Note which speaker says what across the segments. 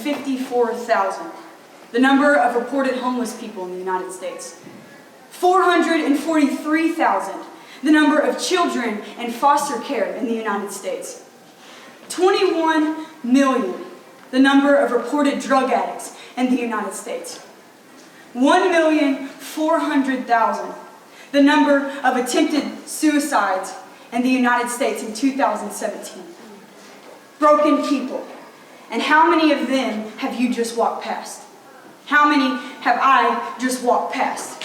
Speaker 1: 454,000. The number of reported homeless people in the United States. 443,000. The number of children in foster care in the United States. 21 million. The number of reported drug addicts in the United States. 1,400,000. The number of attempted suicides in the United States in 2017. Broken people. And how many of them have you just walked past? How many have I just walked past?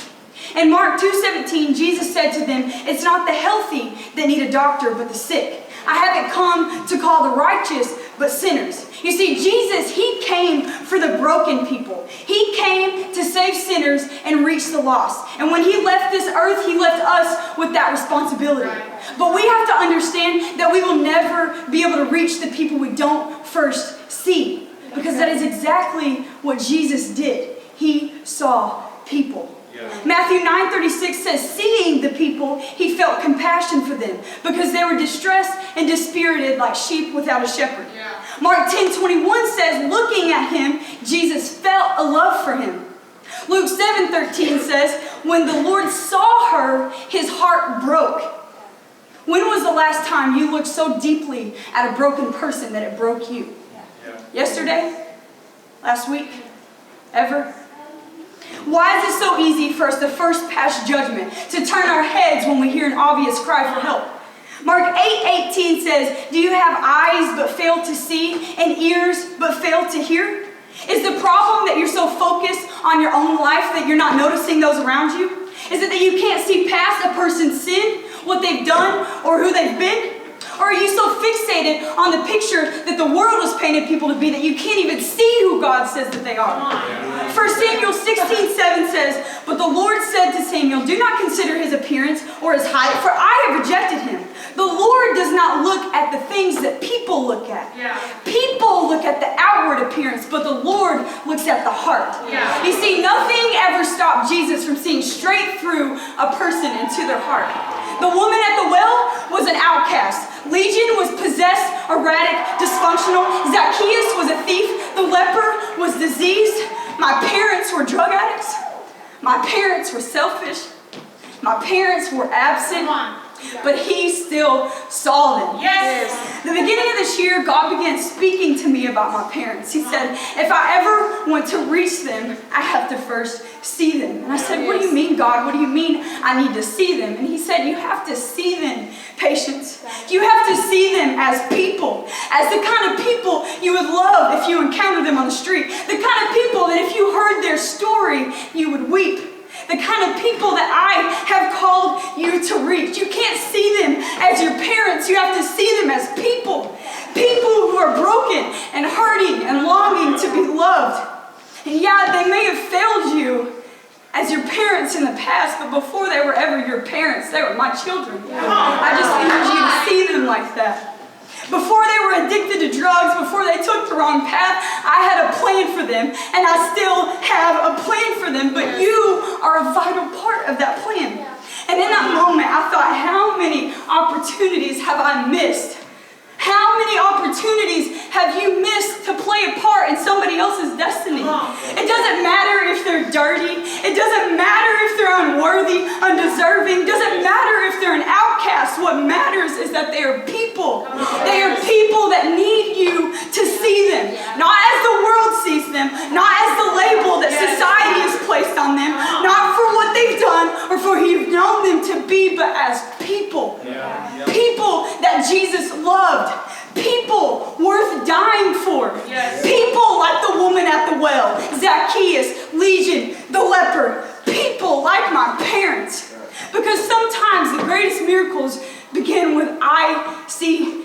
Speaker 1: In Mark 2:17, Jesus said to them, "It's not the healthy that need a doctor, but the sick. I haven't come to call the righteous, but sinners." You see, Jesus, he came for the broken people. He came to save sinners and reach the lost. And when he left this earth, he left us with that responsibility. But we have to understand that we will never be able to reach the people we don't first see. Because that is exactly what Jesus did. He saw people. Matthew 9:36 says, seeing the people, he felt compassion for them because they were distressed and dispirited like sheep without a shepherd. Mark 10:21 says, looking at him, Jesus felt a love for him. Luke 7:13 says, when the Lord saw her, his heart broke. When was the last time you looked so deeply at a broken person that it broke you? Yesterday? Last week? Ever? Why is it so easy for us to first pass judgment, to turn our heads when we hear an obvious cry for help? Mark 8:18 says, do you have eyes but fail to see and ears but fail to hear? Is the problem that you're so focused on your own life that you're not noticing those around you? Is it that you can't see past a person's sin, what they've done, or who they've been? Or are you so fixated on the picture that the world has painted people to be that you can't even see who God says that they are? 1 Samuel 16:7 says, but the Lord said to Samuel, do not consider his appearance or his height, for I have rejected him. The Lord does not look at the things that people look at. People look at the outward appearance, but the Lord looks at the heart. You see, nothing ever stopped Jesus from seeing straight through a person into their heart. The woman at the well was an outcast. Legion was possessed, erratic, dysfunctional. Zacchaeus was a thief. The leper was diseased. My parents were drug addicts. My parents were selfish. My parents were absent. But he still saw them. Yes. The beginning of this year, God began speaking to me about my parents. He said, if I ever want to reach them, I have to first see them. And I said, what do you mean, God? What do you mean I need to see them? And he said, you have to see them, patience. You have to see them as people, as the kind of people you would love if you encountered them on the street. The kind of people that if you heard their story, you would weep. The kind of people that I have called you to reach. You can't see them as your parents. You have to see them as people. People who are broken and hurting and longing to be loved. And yeah, they may have failed you as your parents in the past, but before they were ever your parents, they were my children. I just need you to see them like that. Before they were addicted to drugs, before they took the wrong path, I had a plan for them, and I still have a plan for them, but you are a vital part of that plan. And in that moment, I thought, how many opportunities have I missed? How many opportunities have you missed to play a part in somebody else's destiny? It doesn't matter if they're dirty. It doesn't matter if they're unworthy, undeserving. It doesn't matter if they're an outcast. What matters is that they are people. They are people that need you to see them. Not as the world sees them. Not as the label that society has placed on them. Not for what they've done or for who you've known them to be, but as people. People that Jesus loved. People worth dying for. People like the woman at the well, Zacchaeus, Legion, the leper. People like my parents. Because sometimes the greatest miracles begin with I see